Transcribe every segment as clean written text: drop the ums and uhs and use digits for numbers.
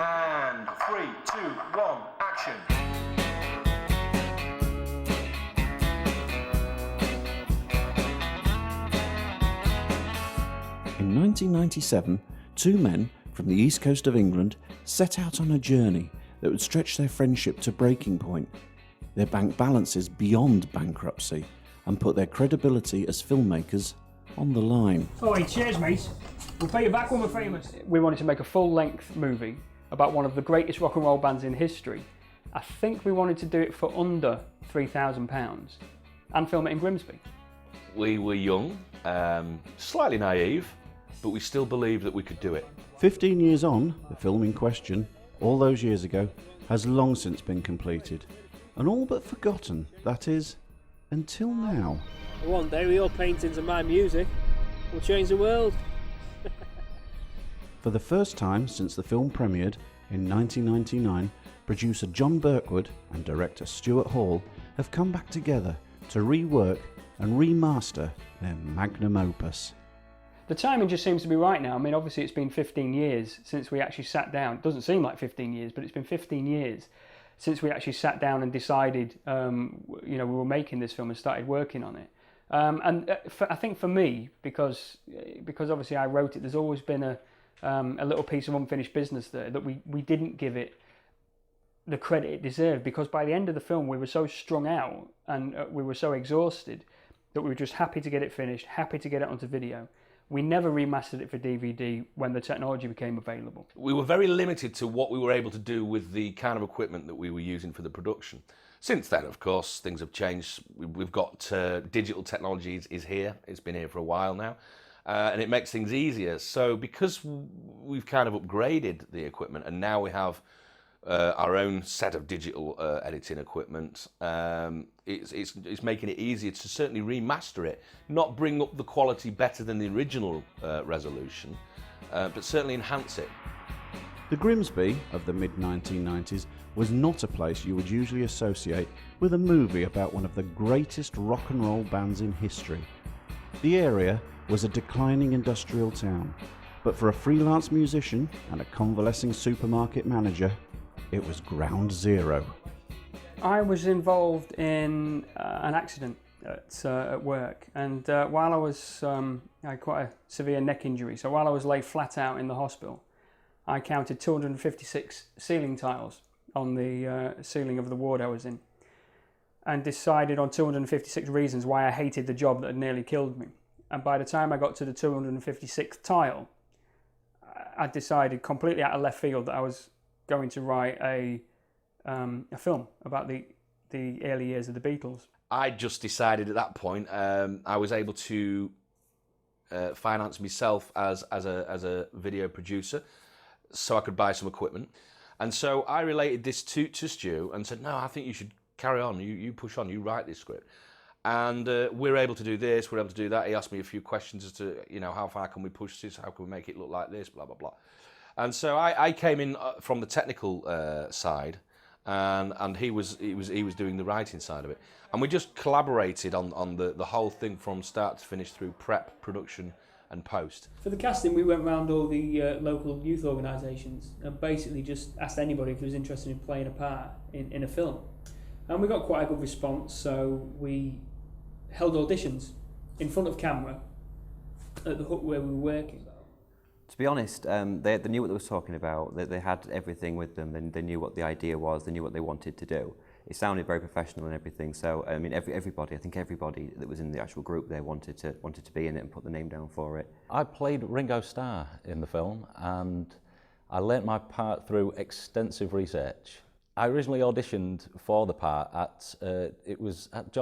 And 3, 2, 1, action. In 1997, two men from the east coast of England set out on a journey that would stretch their friendship to breaking point, their bank balances beyond bankruptcy, and put their credibility as filmmakers on the line. Oh, hey, cheers, mate. We'll pay you back when we're famous. We wanted to make a full-length movie about one of the greatest rock and roll bands in history. I think we wanted to do it for under £3,000 and film it in Grimsby. We were young, slightly naive, but we still believed that we could do it. 15 years on, the film in question, all those years ago, has long since been completed. And all but forgotten, that is, until now. One day with your paintings and my music, we'll change the world. For the first time since the film premiered in 1999, producer John Birkwood and director Stuart Hall have come back together to rework and remaster their magnum opus. The timing just seems to be right now. I mean, obviously it's been 15 years since we actually sat down. It doesn't seem like 15 years, but it's been 15 years since we actually sat down and decided, we were making this film and started working on it. I think for me, because obviously I wrote it, there's always been a little piece of unfinished business there that we didn't give it the credit it deserved, because by the end of the film we were so strung out and we were so exhausted that we were just happy to get it finished, happy to get it onto video. We never remastered it for DVD when the technology became available. We were very limited to what we were able to do with the kind of equipment that we were using for the production. Since then, of course, things have changed. We've got digital technology is here. It's been here for a while now. And it makes things easier. So because we've kind of upgraded the equipment and now we have our own set of digital editing equipment, it's making it easier to certainly remaster it, not bring up the quality better than the original resolution, but certainly enhance it. The Grimsby of the mid-1990s was not a place you would usually associate with a movie about one of the greatest rock and roll bands in history. The area was a declining industrial town, but for a freelance musician and a convalescing supermarket manager, it was ground zero. I was involved in an accident at work, and while I had quite a severe neck injury, so while I was laid flat out in the hospital, I counted 256 ceiling tiles on the ceiling of the ward I was in, and decided on 256 reasons why I hated the job that had nearly killed me. And by the time I got to the 256th tile, I decided completely out of left field that I was going to write a film about the early years of the Beatles. I just decided at that point I was able to finance myself as a video producer, so I could buy some equipment. And so I related this to Stu and said, no, I think you should carry on, you push on, you write this script. And we're able to do this, we're able to do that. He asked me a few questions as to, how far can we push this, how can we make it look like this, blah, blah, blah. And so I came in from the technical side, and he was doing the writing side of it. And we just collaborated on the whole thing from start to finish through prep, production, and post. For the casting, we went around all the local youth organisations and basically just asked anybody if they was interested in playing a part in a film. And we got quite a good response, so we held auditions in front of camera at the hut where we were working. To be honest, they knew what they were talking about. They had everything with them, and they knew what the idea was. They knew what they wanted to do. It sounded very professional and everything. So I mean, everybody that was in the actual group there wanted to be in it and put the name down for it. I played Ringo Starr in the film, and I learnt my part through extensive research. I originally auditioned for the part it was at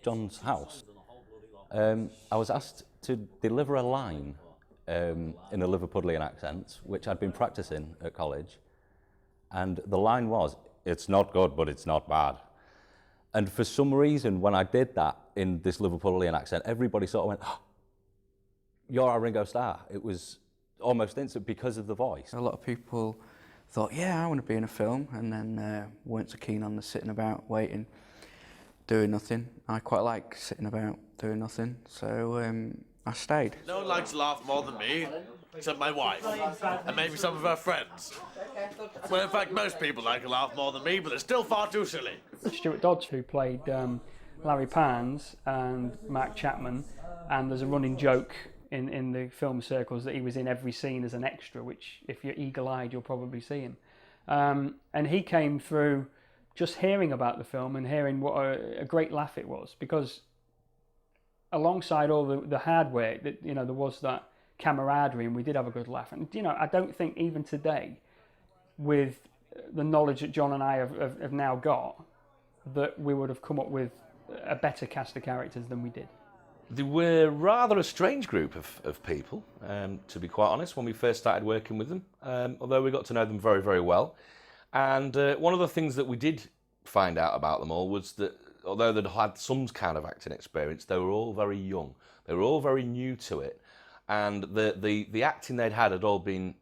John's house. I was asked to deliver a line in a Liverpudlian accent, which I'd been practicing at college, and the line was, "It's not good, but it's not bad." And for some reason, when I did that in this Liverpudlian accent, everybody sort of went, oh, "You're our Ringo Starr." It was almost instant because of the voice. A lot of people thought, yeah, I want to be in a film, and then weren't so keen on the sitting about, waiting, doing nothing. I quite like sitting about, doing nothing, so I stayed. No one likes to laugh more than me. except my wife, and maybe some of her friends. Well, in fact, most people like a laugh more than me, but it's still far too silly. Stuart Dodge, who played Larry Pans and Mark Chapman, and there's a running joke in the film circles that he was in every scene as an extra, which if you're eagle-eyed you'll probably see him. And he came through just hearing about the film and hearing what a great laugh it was, because alongside all the hard work, that there was that camaraderie, and we did have a good laugh. And I don't think even today, with the knowledge that John and I have now got, that we would have come up with a better cast of characters than we did. They were rather a strange group of people, to be quite honest, when we first started working with them, although we got to know them very, very well. And one of the things that we did find out about them all was that although they'd had some kind of acting experience, they were all very young. They were all very new to it. And the acting they'd had all been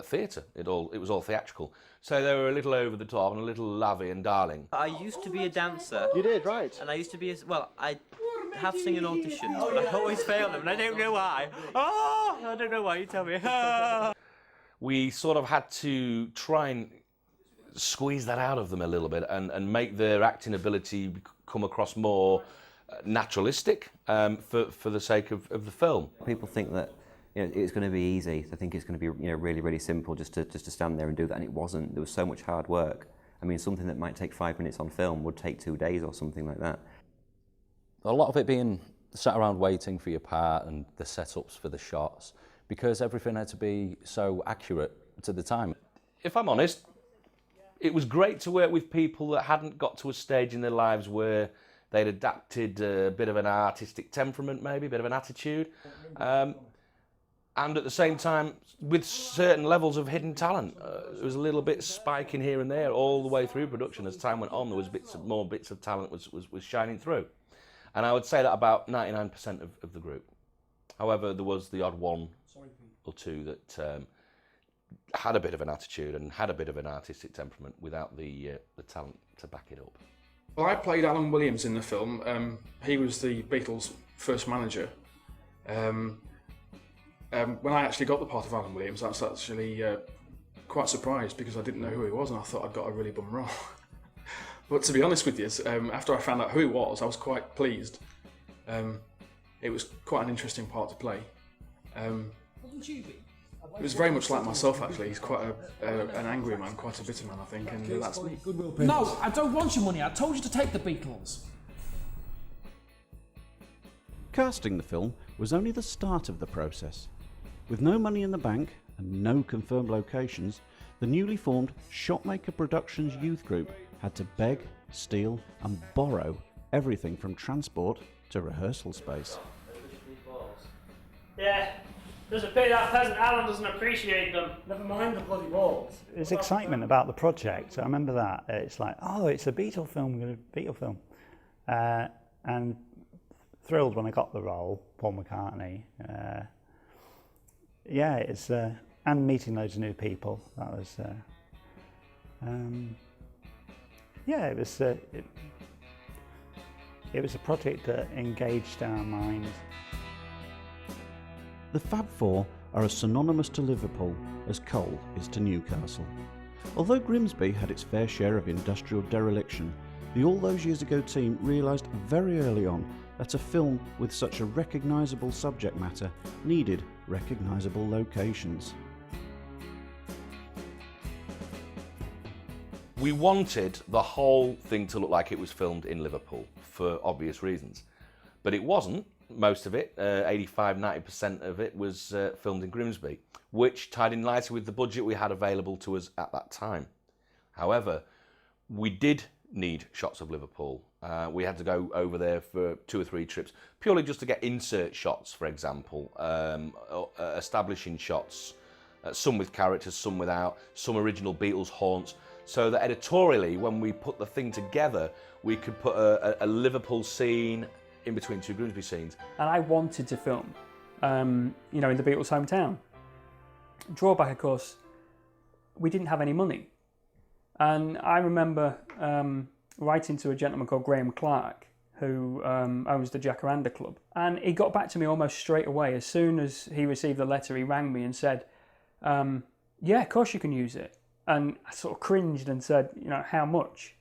theatre. It was all theatrical. So they were a little over the top and a little lovey and darling. I used to be a dancer. You did, right? And I used to be, I have singing auditions, but I always fail them, and I don't know why. Oh, I don't know why, you tell me. We sort of had to try and squeeze that out of them a little bit and make their acting ability come across more naturalistic for the sake of the film. People think that it's going to be easy. They think it's going to be really, really simple just to stand there and do that, and it wasn't. There was so much hard work. I mean, something that might take 5 minutes on film would take 2 days or something like that. A lot of it being sat around waiting for your part and the setups for the shots, because everything had to be so accurate to the time. If I'm honest, it was great to work with people that hadn't got to a stage in their lives where they'd adapted a bit of an artistic temperament, maybe, a bit of an attitude. And at the same time, with certain levels of hidden talent. There was a little bit spiking here and there all the way through production. As time went on, there was more bits of talent was shining through. And I would say that about 99% of the group. However, there was the odd one or two that had a bit of an attitude and had a bit of an artistic temperament without the talent to back it up. Well, I played Alan Williams in the film. He was the Beatles' first manager. When I actually got the part of Alan Williams, I was actually quite surprised because I didn't know who he was, and I thought I'd got a really bum role. But to be honest with you, after I found out who he was, I was quite pleased. It was quite an interesting part to play. Wouldn't you be? It was very much like myself, actually. He's quite an angry man, quite a bitter man, I think, and that's me. No, I don't want your money. I told you to take the Beatles. Casting the film was only the start of the process. With no money in the bank and no confirmed locations, the newly formed Shotmaker Productions youth group had to beg, steal and borrow everything from transport to rehearsal space. Yeah, there's a pity that peasant Alan doesn't appreciate them. Never mind the bloody walls. There's excitement about the project. I remember that. It's like, oh, it's a Beatle film, Beatle film. And thrilled when I got the role, Paul McCartney. Yeah, it's and meeting loads of new people. That was, yeah, it was a project that engaged our minds. The Fab Four are as synonymous to Liverpool as coal is to Newcastle. Although Grimsby had its fair share of industrial dereliction, the All Those Years Ago team realised very early on that a film with such a recognisable subject matter needed recognisable locations. We wanted the whole thing to look like it was filmed in Liverpool for obvious reasons, but it wasn't. Most of it, 85-90% of it, was filmed in Grimsby, which tied in nicely with the budget we had available to us at that time. However, we did need shots of Liverpool. We had to go over there for 2 or 3 trips, purely just to get insert shots, for example, establishing shots, some with characters, some without, some original Beatles haunts, so that editorially, when we put the thing together, we could put a Liverpool scene in between 2 Grimsby scenes. And I wanted to film, in the Beatles' hometown. Drawback, of course, we didn't have any money. And I remember writing to a gentleman called Graham Clark, who owns the Jacaranda Club. And he got back to me almost straight away. As soon as he received the letter, he rang me and said, yeah, of course you can use it. And I sort of cringed and said, you know, how much?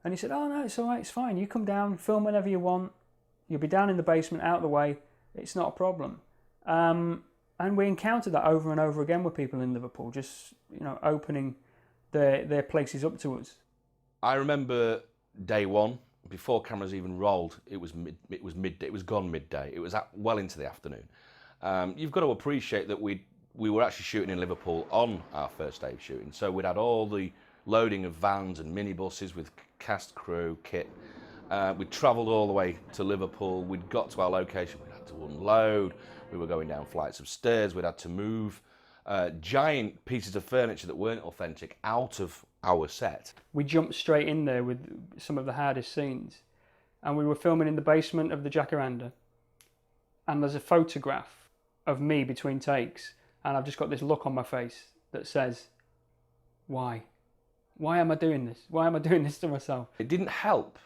And he said, oh no, it's all right, it's fine. You come down, film whenever you want. You'll be down in the basement, out of the way. It's not a problem. And we encountered that over and over again with people in Liverpool, just, you know, opening their places up to us. I remember day one, before cameras even rolled, it was midday. It was gone midday. It was well into the afternoon. You've got to appreciate that we were actually shooting in Liverpool on our first day of shooting, so we'd had all the loading of vans and minibuses with cast crew, kit. We'd travelled all the way to Liverpool. We'd got to our location. We'd had to unload. We were going down flights of stairs. We'd had to move giant pieces of furniture that weren't authentic out of our set. We jumped straight in there with some of the hardest scenes, and we were filming in the basement of the Jacaranda, and there's a photograph of me between takes, and I've just got this look on my face that says, why? Why am I doing this? Why am I doing this to myself? It didn't help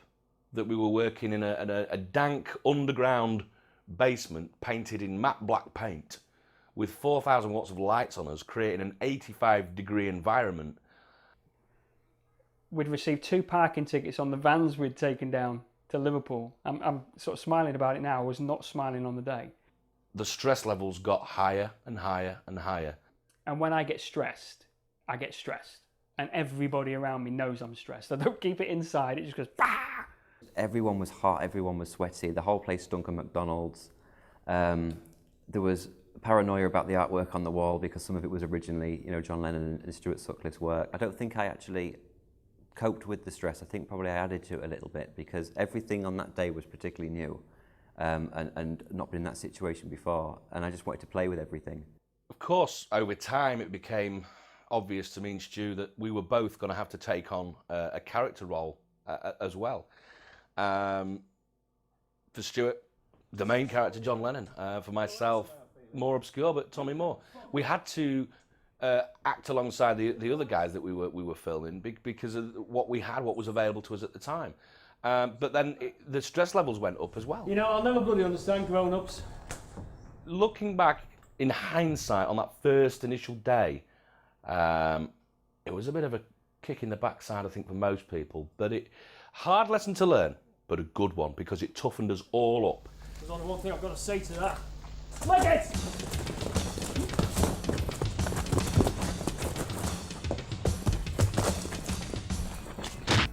that we were working in a dank underground basement painted in matte black paint with 4,000 watts of lights on us, creating an 85-degree environment. We'd received 2 parking tickets on the vans we'd taken down to Liverpool. I'm sort of smiling about it now. I was not smiling on the day. The stress levels got higher and higher and higher. And when I get stressed, I get stressed. And everybody around me knows I'm stressed. I don't keep it inside, it just goes, bah! Everyone was hot, everyone was sweaty, the whole place stunk of McDonald's. There was paranoia about the artwork on the wall because some of it was originally, you know, John Lennon and Stuart Sutcliffe's work. I don't think I actually coped with the stress. I think probably I added to it a little bit because everything on that day was particularly new and not been in that situation before, and I just wanted to play with everything. Of course, over time it became obvious to me and Stu that we were both going to have to take on a character role as well. For Stuart, the main character, John Lennon. For myself, more obscure, but Tommy Moore. We had to act alongside the other guys that we were filming because of what we had, what was available to us at the time. But then the stress levels went up as well. You know, I'll never bloody understand grown-ups. Looking back in hindsight on that first initial day, it was a bit of a kick in the backside, I think, for most people. But hard lesson to learn, but a good one because it toughened us all up. There's only one thing I've got to say to that. Leg it!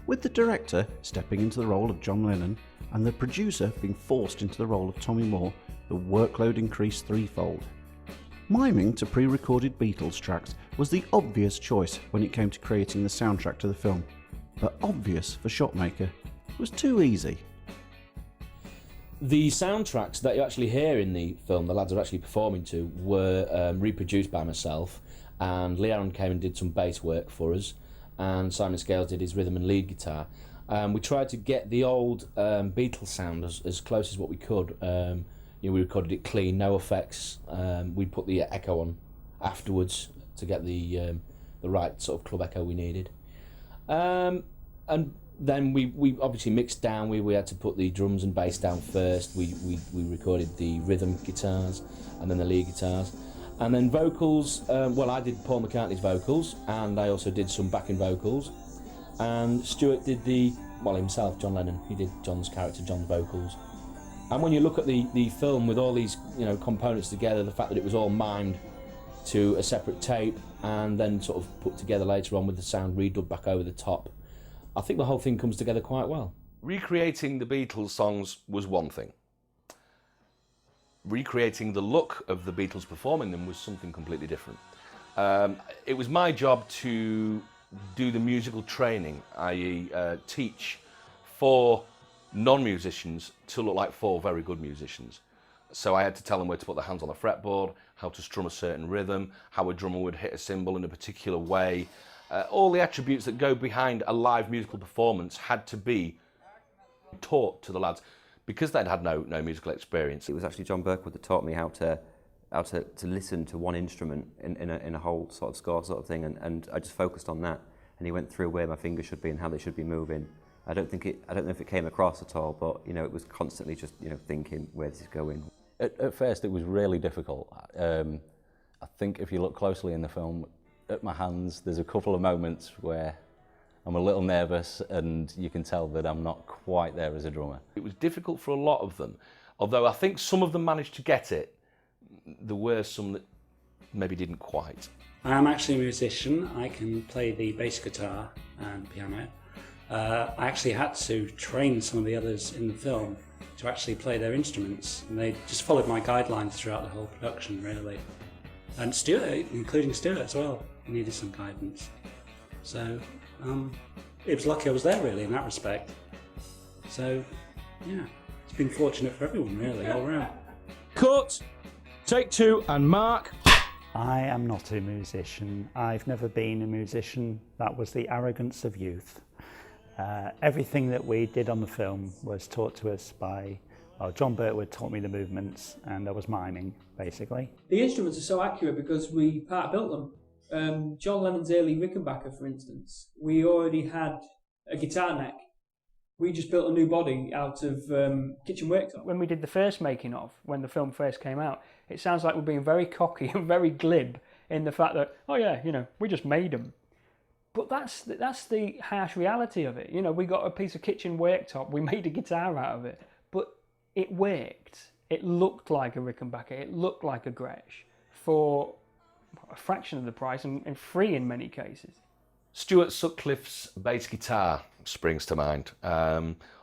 With the director stepping into the role of John Lennon and the producer being forced into the role of Tommy Moore, the workload increased threefold. Miming to pre-recorded Beatles tracks was the obvious choice when it came to creating the soundtrack to the film, but obvious for Shotmaker was too easy. The soundtracks that you actually hear in the film, the lads are actually performing to, were reproduced by myself, and Lee Aaron came and did some bass work for us, and Simon Scales did his rhythm and lead guitar. We tried to get the old Beatles sound as close as what we could. We recorded it clean, no effects. We put the echo on afterwards to get the right sort of club echo we needed. And then we obviously mixed down. We had to put the drums and bass down first. We recorded the rhythm guitars and then the lead guitars. And then vocals, well, I did Paul McCartney's vocals, and I also did some backing vocals. And Stuart did himself, John Lennon, he did John's character, John's vocals. And when you look at the film with all these, components together, the fact that it was all mimed to a separate tape and then sort of put together later on with the sound redubbed back over the top, I think the whole thing comes together quite well. Recreating the Beatles songs was one thing. Recreating the look of the Beatles performing them was something completely different. It was my job to do the musical training, i.e. Teach 4 non-musicians to look like 4 very good musicians. So I had to tell them where to put their hands on the fretboard, how to strum a certain rhythm, how a drummer would hit a cymbal in a particular way. All the attributes that go behind a live musical performance had to be taught to the lads because they'd had no musical experience. It was actually John Birkwood that taught me how to listen to one instrument in a whole sort of score sort of thing, and I just focused on that, and he went through where my fingers should be and how they should be moving, I don't know if it came across at all, but you know, it was constantly just, you know, thinking, where this is going. At first, it was really difficult. I think if you look closely in the film, at my hands, there's a couple of moments where I'm a little nervous, and you can tell that I'm not quite there as a drummer. It was difficult for a lot of them, although I think some of them managed to get it. There were some that maybe didn't quite. I am actually a musician. I can play the bass guitar and piano. I actually had to train some of the others in the film to actually play their instruments, and they just followed my guidelines throughout the whole production, really. And Stuart, including Stuart as well, needed some guidance. So it was lucky I was there, really, in that respect. So yeah, it's been fortunate for everyone, really, all around. Cut, take two, and mark. I am not a musician. I've never been a musician. That was the arrogance of youth. Everything that we did on the film was taught to us by, well, John Birtwood taught me the movements, and I was miming, basically. The instruments are so accurate because we part-built them. John Lennon's early Rickenbacker, for instance, we already had a guitar neck. We just built a new body out of kitchen worktop. When we did the first making of, when the film first came out, it sounds like we're being very cocky and very glib in the fact that, oh yeah, you know, we just made them. But that's the harsh reality of it. You know, we got a piece of kitchen worktop, we made a guitar out of it, but it worked. It looked like a Rickenbacker, it looked like a Gretsch for a fraction of the price and free in many cases. Stuart Sutcliffe's bass guitar springs to mind.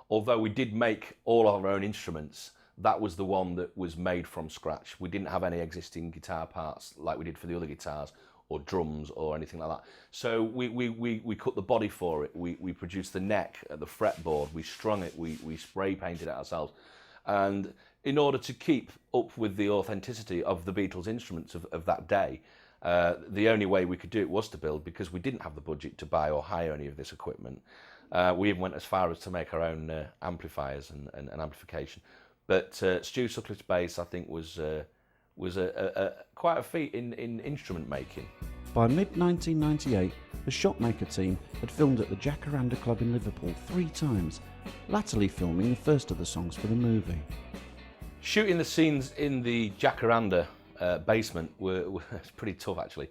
Although we did make all our own instruments, that was the one that was made from scratch. We didn't have any existing guitar parts like we did for the other guitars, or drums or anything like that. So we cut the body for it, we produced the neck, the fretboard, we strung it, we spray painted it ourselves. And in order to keep up with the authenticity of the Beatles instruments of that day, the only way we could do it was to build, because we didn't have the budget to buy or hire any of this equipment. We even went as far as to make our own amplifiers and amplification. But Stu Sutcliffe's bass, I think, was quite a feat in instrument making. By mid-1998, the Shotmaker team had filmed at the Jacaranda Club in Liverpool 3 times, latterly filming the first of the songs for the movie. Shooting the scenes in the Jacaranda basement was pretty tough, actually.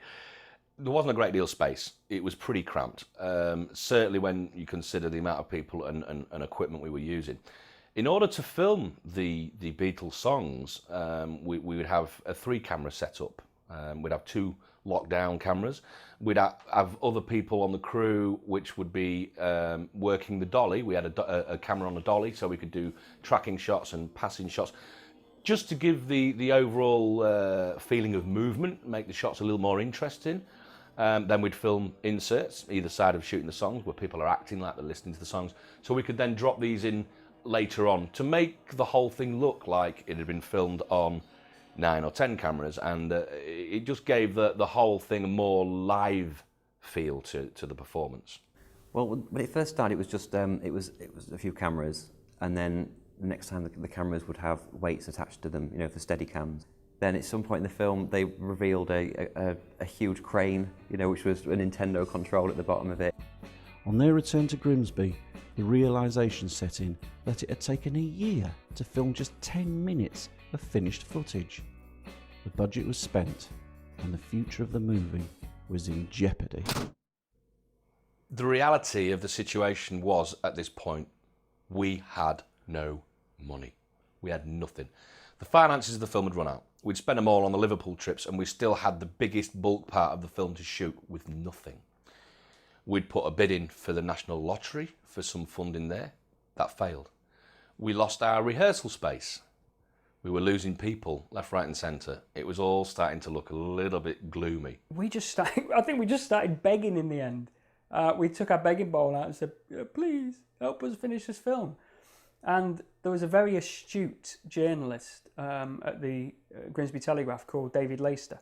There wasn't a great deal of space. It was pretty cramped, certainly when you consider the amount of people and equipment we were using. In order to film the Beatles songs, we would have a 3-camera setup. We'd have 2 lockdown cameras. We'd have other people on the crew which would be working the dolly. We had a camera on the dolly, so we could do tracking shots and passing shots, just to give the overall feeling of movement, make the shots a little more interesting. Then we'd film inserts either side of shooting the songs where people are acting like they're listening to the songs, so we could then drop these in later on to make the whole thing look like it had been filmed on 9 or 10 cameras, and it just gave the whole thing a more live feel to the performance. Well, when it first started, it was just it was a few cameras, and then the next time the cameras would have weights attached to them, you know, for steady cams. Then at some point in the film, they revealed a huge crane, you know, which was a Nintendo control at the bottom of it. On their return to Grimsby, the realisation set in that it had taken a year to film just 10 minutes of finished footage. The budget was spent, and the future of the movie was in jeopardy. The reality of the situation was, at this point, we had no money. We had nothing. The finances of the film had run out. We'd spent them all on the Liverpool trips, and we still had the biggest bulk part of the film to shoot with nothing. We'd put a bid in for the National Lottery for some funding there. That failed. We lost our rehearsal space. We were losing people left, right and centre. It was all starting to look a little bit gloomy. I think we just started begging in the end. We took our begging bowl out and said, please help us finish this film. And there was a very astute journalist at the Grimsby Telegraph called David Leister.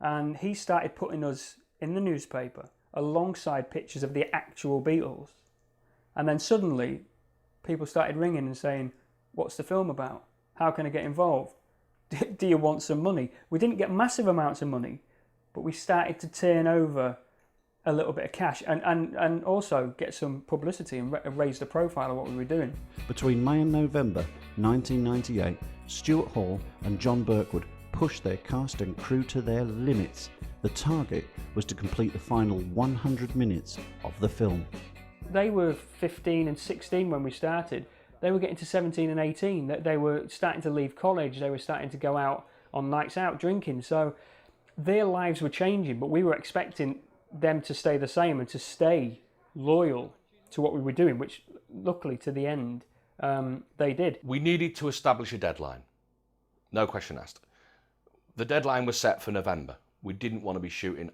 And he started putting us in the newspaper alongside pictures of the actual Beatles. And then suddenly people started ringing and saying, what's the film about? How can I get involved? Do you want some money? We didn't get massive amounts of money, but we started to turn over a little bit of cash and also get some publicity and raise the profile of what we were doing. Between May and November 1998, Stuart Hall and John Birkwood pushed their cast and crew to their limits. The target was to complete the final 100 minutes of the film. They were 15 and 16 when we started. They were getting to 17 and 18. They were starting to leave college. They were starting to go out on nights out drinking. So their lives were changing, but we were expecting them to stay the same and to stay loyal to what we were doing, which luckily to the end they did. We needed to establish a deadline. No question asked. The deadline was set for November. We didn't want to be shooting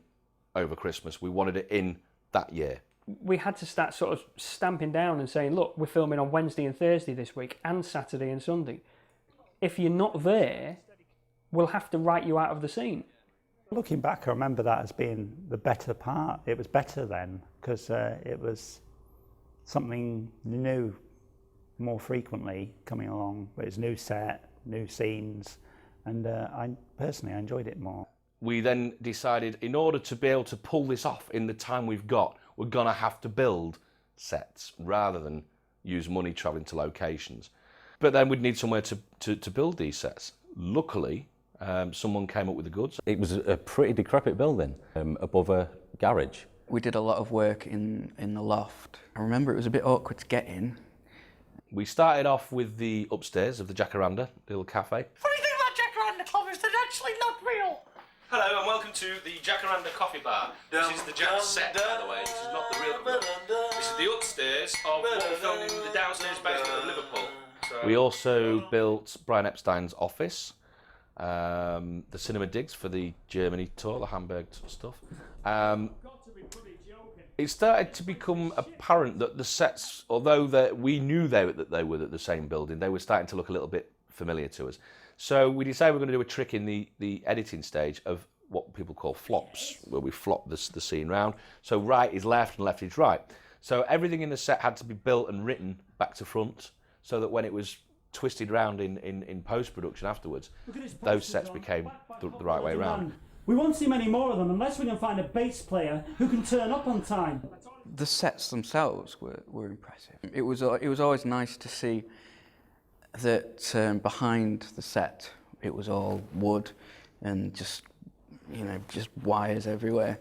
over Christmas. We wanted it in that year. We had to start sort of stamping down and saying, look, we're filming on Wednesday and Thursday this week and Saturday and Sunday. If you're not there, we'll have to write you out of the scene. Looking back, I remember that as being the better part. It was better then because it was something new more frequently coming along. It was new set, new scenes, and I personally enjoyed it more. We then decided, in order to be able to pull this off in the time we've got, we're going to have to build sets rather than use money travelling to locations. But then we'd need somewhere to build these sets. Luckily, someone came up with the goods. It was a pretty decrepit building above a garage. We did a lot of work in the loft. I remember it was a bit awkward to get in. We started off with the upstairs of the Jacaranda, little cafe. Funny thing about Jacaranda Club is they're actually not real. Hello and welcome to the Jacaranda Coffee Bar. This is the Jack set, by the way. This is not the real club. This is the upstairs of what we filmed in the downstairs basement of Liverpool. We also built Brian Epstein's office, the cinema digs for the Germany tour, the Hamburg stuff. It started to become apparent that the sets, although we knew that they were the same building, they were starting to look a little bit familiar to us. So we decided we're going to do a trick in the editing stage of what people call flops, where we flop the scene round. So right is left and left is right. So everything in the set had to be built and written back to front, so that when it was twisted round in post-production afterwards, those sets became the right way round. We won't see many more of them unless we can find a bass player who can turn up on time. The sets themselves were impressive. It was always nice to see that behind the set it was all wood and just wires everywhere.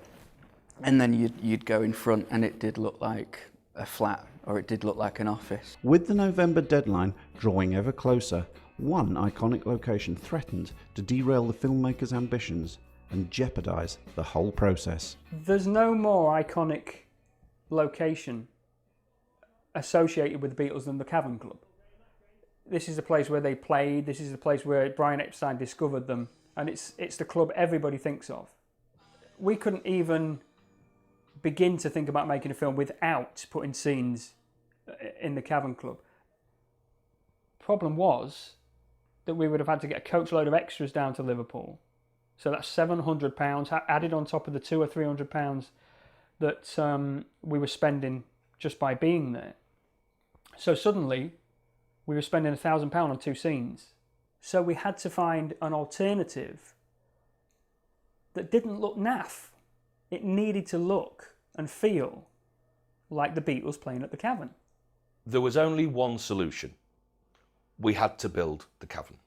And then you'd go in front and it did look like a flat, or it did look like an office. With the November deadline drawing ever closer, one iconic location threatened to derail the filmmaker's ambitions and jeopardise the whole process. There's no more iconic location associated with the Beatles than the Cavern Club. This is the place where they played, this is the place where Brian Epstein discovered them, and it's the club everybody thinks of. We couldn't even begin to think about making a film without putting scenes in the Cavern Club. Problem was that we would have had to get a coachload of extras down to Liverpool. So that's £700 added on top of the £200 or £300 that we were spending just by being there. So suddenly we were spending £1,000 on 2 scenes. So we had to find an alternative that didn't look naff. It needed to look and feel like the Beatles playing at the Cavern. There was only one solution. We had to build the Cavern.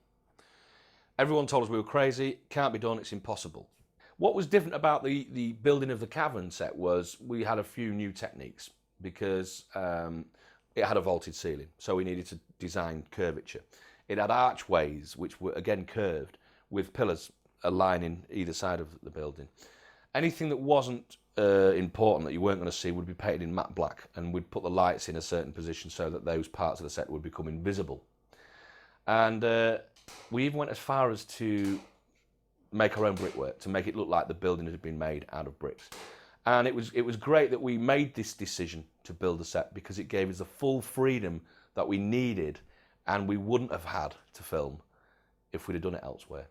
Everyone told us we were crazy, can't be done, it's impossible. What was different about the building of the Cavern set was we had a few new techniques because it had a vaulted ceiling, so we needed to design curvature. It had archways, which were again curved, with pillars aligning either side of the building. Anything that wasn't important that you weren't going to see would be painted in matte black, and we'd put the lights in a certain position so that those parts of the set would become invisible. And we even went as far as to make our own brickwork, to make it look like the building had been made out of bricks. And it was great that we made this decision to build a set because it gave us the full freedom that we needed and we wouldn't have had to film if we'd have done it elsewhere.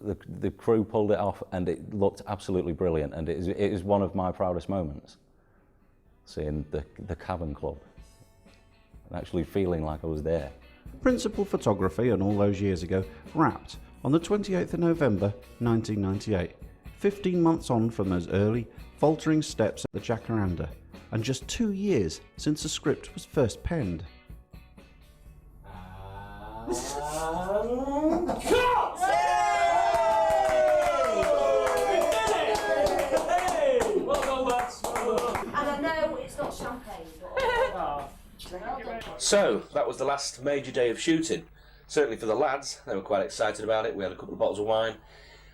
The crew pulled it off and it looked absolutely brilliant, and it is one of my proudest moments, seeing the Cavern Club and actually feeling like I was there. Principal photography, and all those years ago, wrapped on the 28th of November 1998, 15 months on from those early, faltering steps at the Jacaranda, and just 2 years since the script was first penned. And I know it's not champagne, but... So, that was the last major day of shooting. Certainly for the lads, they were quite excited about it. We had a couple of bottles of wine.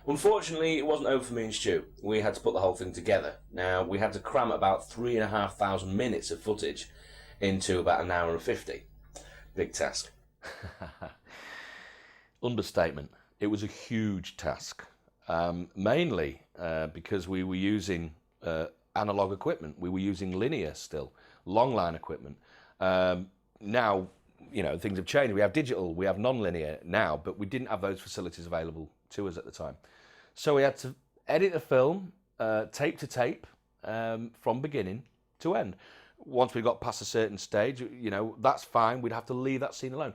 Unfortunately, it wasn't over for me and Stu. We had to put the whole thing together. Now, we had to cram about 3,500 minutes of footage into about an hour and 50. Big task. Understatement. It was a huge task. Mainly because we were using analog equipment. We were using linear still, long line equipment. Now, you know, things have changed. We have digital, we have non-linear now, but we didn't have those facilities available to us at the time. So we had to edit the film, tape to tape, from beginning to end. Once we got past a certain stage, you know, that's fine. We'd have to leave that scene alone.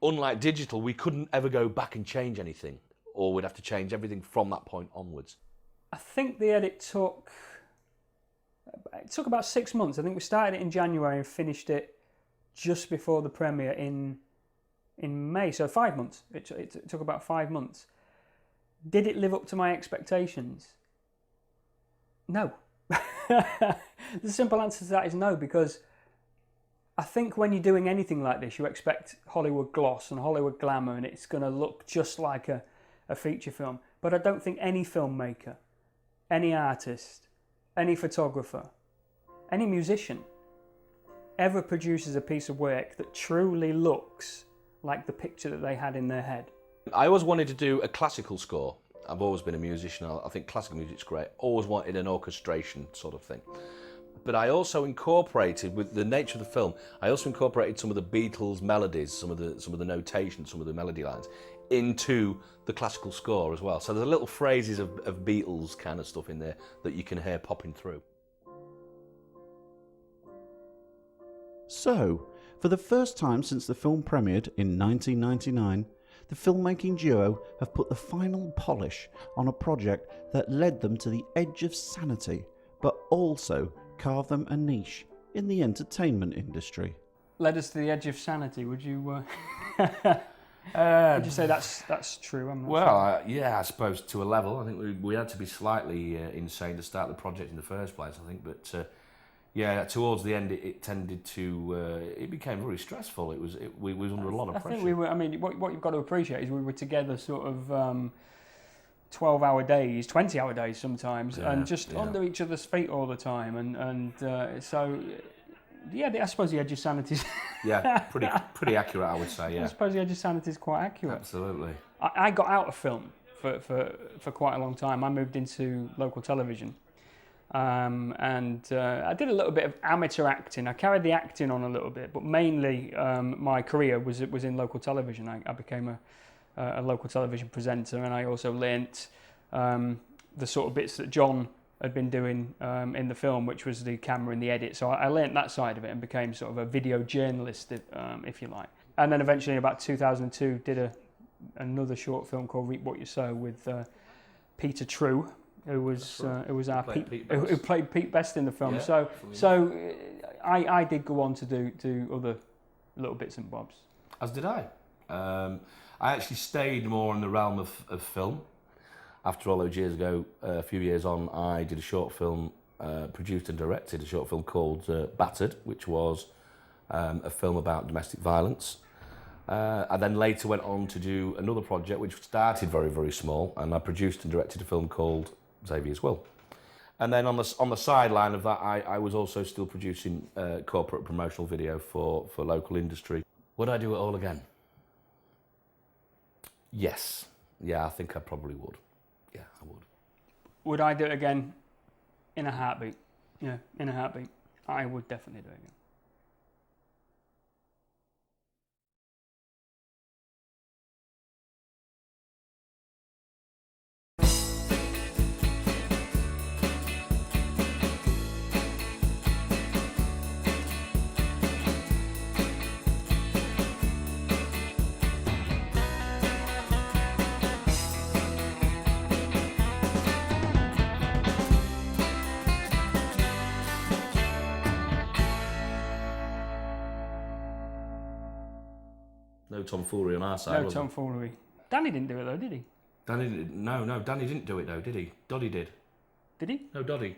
Unlike digital, we couldn't ever go back and change anything, or we'd have to change everything from that point onwards. I think the edit took about 6 months. I think we started it in January and finished it just before the premiere in May. So 5 months. It took about 5 months. Did it live up to my expectations? No. The simple answer to that is no, because I think when you're doing anything like this, you expect Hollywood gloss and Hollywood glamour, and it's going to look just like a feature film. But I don't think any filmmaker, any artist, any photographer, any musician ever produces a piece of work that truly looks like the picture that they had in their head. I always wanted to do a classical score. I've always been a musician. I think classical music's great. Always wanted an orchestration sort of thing. But I also incorporated, with the nature of the film, I also incorporated some of the Beatles melodies, some of the notation, some of the melody lines into the classical score as well. So there's little phrases of Beatles kind of stuff in there that you can hear popping through. So, for the first time since the film premiered in 1999, the filmmaking duo have put the final polish on a project that led them to the edge of sanity, but also carved them a niche in the entertainment industry. Led us to the edge of sanity. Would you? Would you say that's true? I'm not sure. Yeah, I suppose to a level. I think we had to be slightly insane to start the project in the first place. I think, but yeah, towards the end, it tended to. It became very stressful. We was under a lot of pressure. I think we were. I mean, what you've got to appreciate is we were together sort of 12-hour days, 20-hour days sometimes, and just under each other's feet all the time, and so. Yeah, I suppose the edge of sanity is... Yeah, pretty accurate, I would say, yeah. I suppose the edge of sanity is quite accurate. Absolutely. I got out of film for quite a long time. I moved into local television. And I did a little bit of amateur acting. I carried the acting on a little bit, but mainly my career was in local television. I became a local television presenter, and I also learnt the sort of bits that John had been doing in the film, which was the camera and the edit. So I learnt that side of it and became sort of a video journalist, if you like. And then eventually in about 2002 did another short film called Reap What You Sow with Peter True, who played Pete Best in the film. Yeah, so I did go on to do other little bits and bobs. As did I. I actually stayed more in the realm of film. After all those years ago, a few years on, I did a short film, produced and directed a short film called Battered, which was a film about domestic violence. I then later went on to do another project, which started very, very small, and I produced and directed a film called Xavier's Will. And then on the sideline of that, I was also still producing corporate promotional video for local industry. Would I do it all again? Yes. Yeah, I think I probably would. Yeah, I would. Would I do it again? In a heartbeat. Yeah, in a heartbeat. I would definitely do it again. No tomfoolery on our side. No was there? tomfoolery. Danny didn't do it though, did he? Danny didn't. No, Danny didn't do it though, did he? Doddy did. Did he? No, Doddy.